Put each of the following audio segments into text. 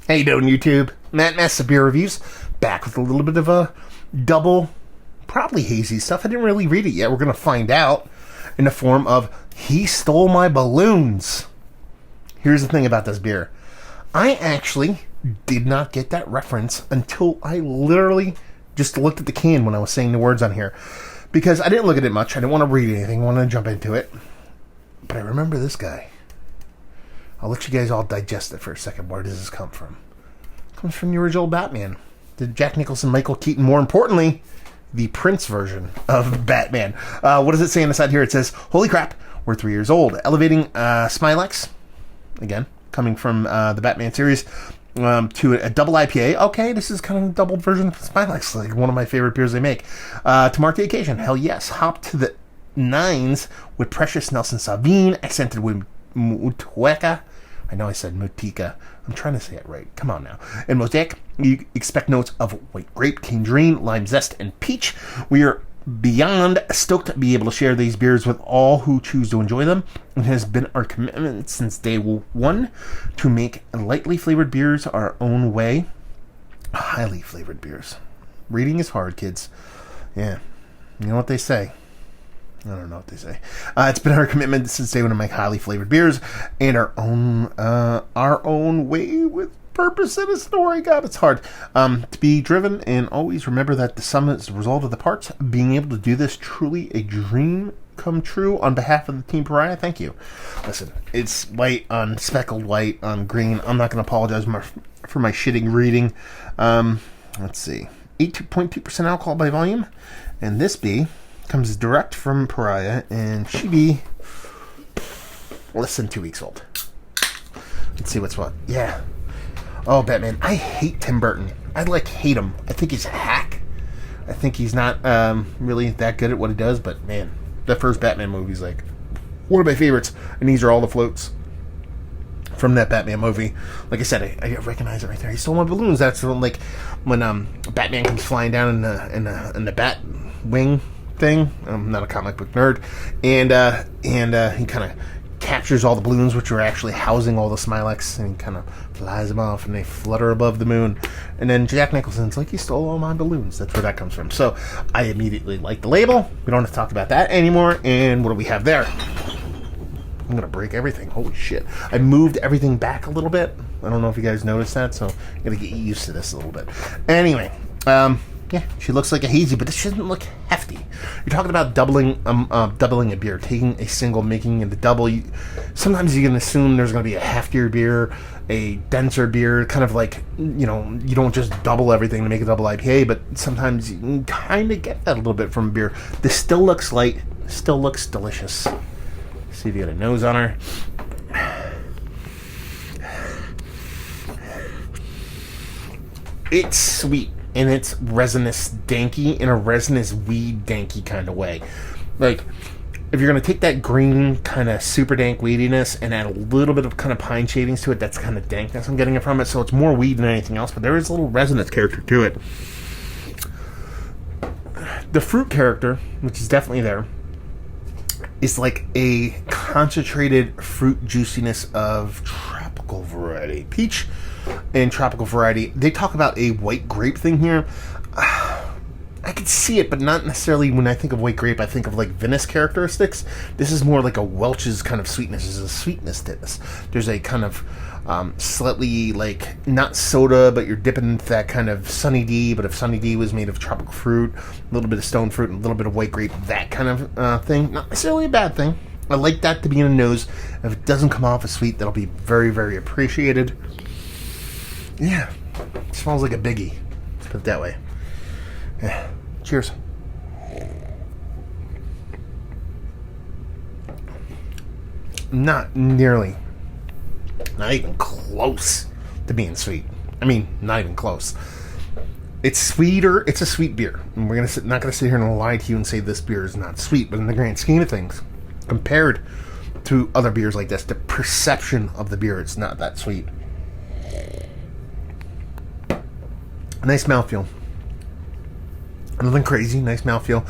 How you doing, YouTube? Matt Massa Beer Reviews, back with a little bit of a double, probably hazy stuff. I didn't really read it yet. We're going to find out in the form of He Stole My Balloons. Here's the thing about this beer. I actually did not get that reference until I literally just looked at the can when I was saying the words on here. Because I didn't look at it much. I didn't want to read anything. I wanted to jump into it. But I remember this guy. I'll let you guys all digest it for a second. Where does this come from? It comes from the original Batman. The Jack Nicholson, Michael Keaton, more importantly, the Prince version of Batman. What does it say on the side here? It says, holy crap, we're 3 years old. Elevating Smilex, again, coming from the Batman series, to a double IPA. Okay, this is kind of a double version of Smilex, like one of my favorite beers they make. To mark the occasion, hell yes. Hop to the nines with precious Nelson Sauvin, accented with Muteca. I know I said Muteca. I'm trying to say it right. Come on now. In Mosaic, you expect notes of white grape, tangerine, lime zest, and peach. We are beyond stoked to be able to share these beers with all who choose to enjoy them. It has been our commitment since day one to make lightly flavored beers our own way. Highly flavored beers. Reading is hard, kids. Yeah. You know what they say. I don't know what they say. It's been our commitment since day one to make highly flavored beers and our own way with purpose and a story. God, it's hard to be driven and always remember that the sum is the result of the parts. Being able to do this truly a dream come true on behalf of the Team Pariah. Thank you. Listen, it's white on speckled white on green. I'm not going to apologize for my shitting reading. Let's see. 8.2% alcohol by volume, and this B comes direct from Pariah, and she be less than 2 weeks old. Let's see what's what. Yeah. Oh, Batman. I hate Tim Burton. I hate him. I think he's a hack. I think he's not really that good at what he does, but man, the first Batman movie is one of my favorites, and these are all the floats from that Batman movie. Like I said, I recognize it right there. He stole my balloons. That's when Batman comes flying down in the bat wing thing. I'm not a comic book nerd, and he kind of captures all the balloons, which are actually housing all the Smilex, and he kind of flies them off, and they flutter above the moon. And then Jack Nicholson's like, "He stole all my balloons." That's where that comes from. So I immediately like the label. We don't have to talk about that anymore. And what do we have there? I'm gonna break everything. Holy shit! I moved everything back a little bit. I don't know if you guys noticed that, so I'm gonna get used to this a little bit. Anyway, yeah, she looks like a hazy, but this doesn't look hefty. You're talking about doubling a beer, taking a single, making it a double. Sometimes you can assume there's going to be a heftier beer, a denser beer, kind of like, you don't just double everything to make a double IPA, but sometimes you can kind of get that a little bit from a beer. This still looks light, still looks delicious. See if you got a nose on her. It's sweet. And it's resinous danky in a resinous weed danky kind of way. Like, if you're going to take that green kind of super dank weediness and add a little bit of kind of pine shadings to it, that's kind of dankness I'm getting it from it. So it's more weed than anything else, but there is a little resinous character to it. The fruit character, which is definitely there, is like a concentrated fruit juiciness of tropical variety. Peach and tropical variety. They talk about a white grape thing here. I could see it, but not necessarily. When I think of white grape, I think of Venice characteristics. This is more like a Welch's kind of sweetness. There's a sweetness to this. There's a kind of slightly not soda, but you're dipping into that kind of Sunny D. But if Sunny D was made of tropical fruit, a little bit of stone fruit, and a little bit of white grape, that kind of thing. Not necessarily a bad thing. I like that to be in the nose. If it doesn't come off as sweet, that'll be very, very appreciated. Yeah, it smells like a biggie. Let's put it that way. Yeah. Cheers. Not even close to being sweet. I mean, not even close. It's sweeter. It's a sweet beer. And we're not going to sit here and lie to you and say this beer is not sweet. But in the grand scheme of things, compared to other beers like this, the perception of the beer, it's not that sweet. Nice mouthfeel. Nothing crazy. Nice mouthfeel.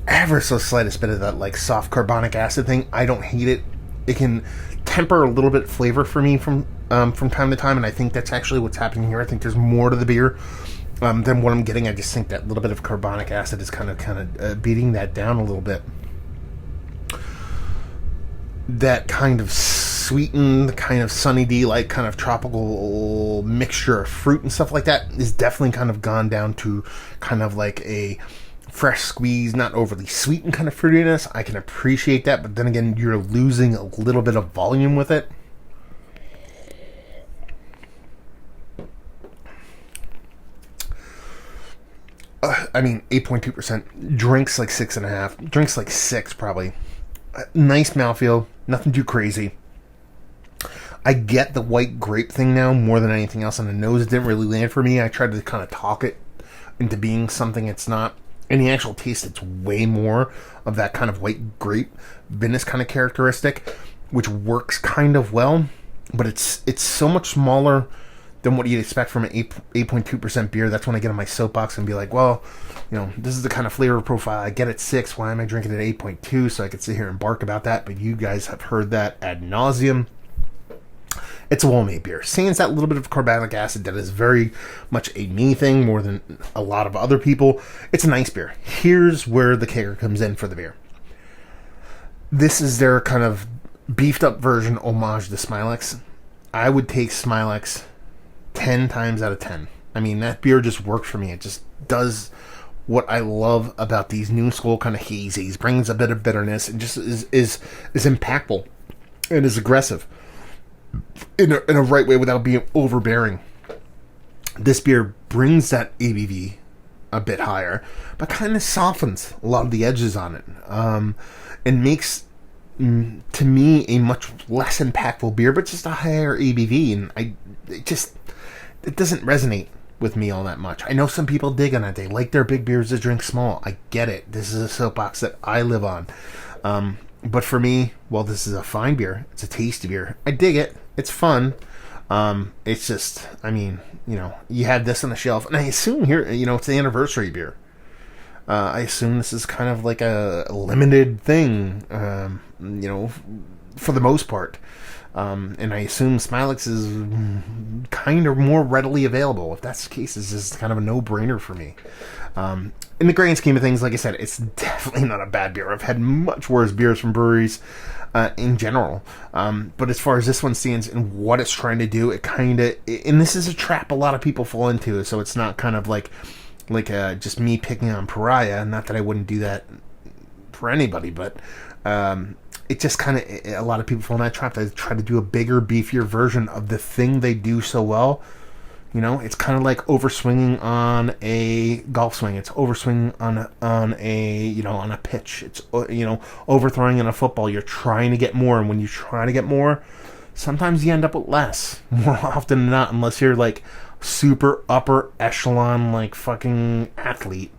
Ever so slightest bit of that soft carbonic acid thing. I don't hate it. It can temper a little bit flavor for me from from time to time, and I think that's actually what's happening here. I think there's more to the beer than what I'm getting. I just think that little bit of carbonic acid is kind of beating that down a little bit. That kind of sweetened, kind of Sunny D, like kind of tropical mixture of fruit and stuff like that is definitely kind of gone down to kind of like a fresh squeeze, not overly sweetened kind of fruitiness. I can appreciate that, but then again, you're losing a little bit of volume with it. I mean, 8.2%. Drinks like 6.5. Drinks like 6, probably. Nice mouthfeel. Nothing too crazy. I get the white grape thing now more than anything else on the nose. It didn't really land for me. I tried to kind of talk it into being something it's not. In the actual taste, it's way more of that kind of white grape Venice kind of characteristic, which works kind of well. But it's so much smaller than what you'd expect from an 8.2% beer. That's when I get on my soapbox and be like, well, you know, this is the kind of flavor profile I get at 6. Why am I drinking at 8.2? So I could sit here and bark about that. But you guys have heard that ad nauseum. It's a well-made beer. Sans that little bit of carbonic acid that is very much a me thing more than a lot of other people. It's a nice beer. Here's where the kicker comes in for the beer. This is their kind of beefed up version homage to Smilex. I would take Smilex 10 times out of 10. I mean, that beer just worked for me. It just does what I love about these new school kind of hazies. Brings a bit of bitterness and just is impactful and is aggressive in a right way without being overbearing. This beer brings that ABV a bit higher, but kind of softens a lot of the edges on it, and makes, to me, a much less impactful beer, but just a higher ABV. And it doesn't resonate with me all that much. I know some people dig on it. They like their big beers to drink small. I get it. This is a soapbox that I live on. But for me, well, this is a fine beer. It's a tasty beer. I dig it. It's fun. It's just, I mean, you know, you had this on the shelf, and I assume here, you know, it's the anniversary beer. I assume this is kind of like a limited thing, you know, for the most part. And I assume Smilex is kind of more readily available. If that's the case, this is kind of a no-brainer for me. In the grand scheme of things, like I said, it's definitely not a bad beer. I've had much worse beers from breweries in general. But as far as this one stands and what it's trying to do, it kind of... And this is a trap a lot of people fall into, so it's not kind of like just me picking on Pariah. Not that I wouldn't do that for anybody, but... it just kind of, a lot of people fall in that trap. They try to do a bigger, beefier version of the thing they do so well. You know, it's kind of like overswinging on a golf swing. It's overswinging on a pitch. It's, you know, overthrowing in a football. You're trying to get more, and when you try to get more, sometimes you end up with less. More often than not, unless you're like super upper echelon, like fucking athlete.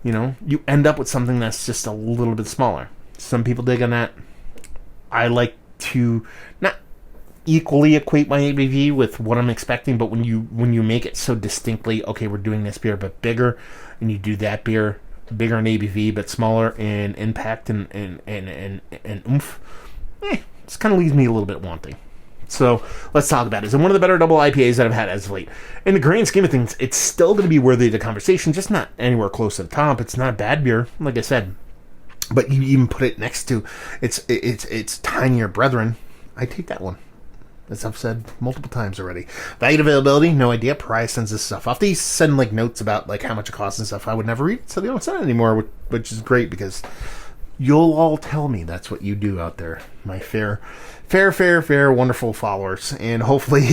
You know, you end up with something that's just a little bit smaller. Some people dig on that. I like to not equally equate my ABV with what I'm expecting, but when you make it so distinctly, okay, we're doing this beer but bigger, and you do that beer bigger in ABV but smaller in impact and oomph, this kind of leaves me a little bit wanting. So let's talk about it. It's one of the better double IPAs that I've had as of late. In the grand scheme of things, it's still going to be worthy of the conversation, just not anywhere close to the top. It's not a bad beer, like I said. But you even put it next to its tinier brethren. I take that one, as I've said multiple times already. Value and availability, no idea. Pariah sends this stuff off. They send like notes about like how much it costs and stuff. I would never read it, so they don't send it anymore, which is great because you'll all tell me that's what you do out there, my fair, wonderful followers. And hopefully,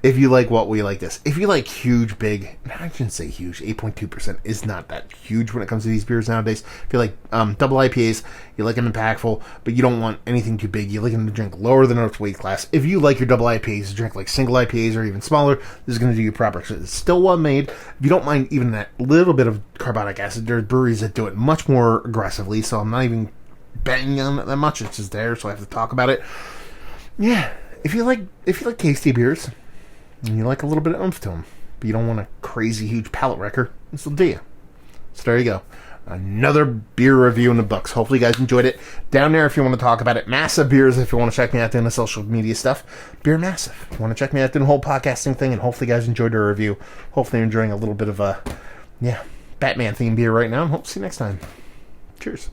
if you like what we like this. If you like huge, big, I shouldn't say huge, 8.2% is not that huge when it comes to these beers nowadays. If you like double IPAs, you like them impactful, but you don't want anything too big. You like them to drink lower than its weight class. If you like your double IPAs to drink like single IPAs or even smaller, this is going to do you proper. So it's still well made. If you don't mind even that little bit of carbonic acid, there are breweries that do it much more aggressively, so I'm not even banging on it that much. It's just there, so I have to talk about it. Yeah, if you like tasty beers and you like a little bit of oomph to them, but you don't want a crazy huge palate wrecker, this will do you. So there you go. another beer review in the books. Hopefully you guys enjoyed it. Down there if you want to talk about it. Massive Beers if you want to check me out doing the social media stuff. Beer Massive. If you want to check me out doing the whole podcasting thing, and hopefully you guys enjoyed the review. Hopefully you're enjoying a little bit of a Batman themed beer right now, and hope to see you next time. Cheers.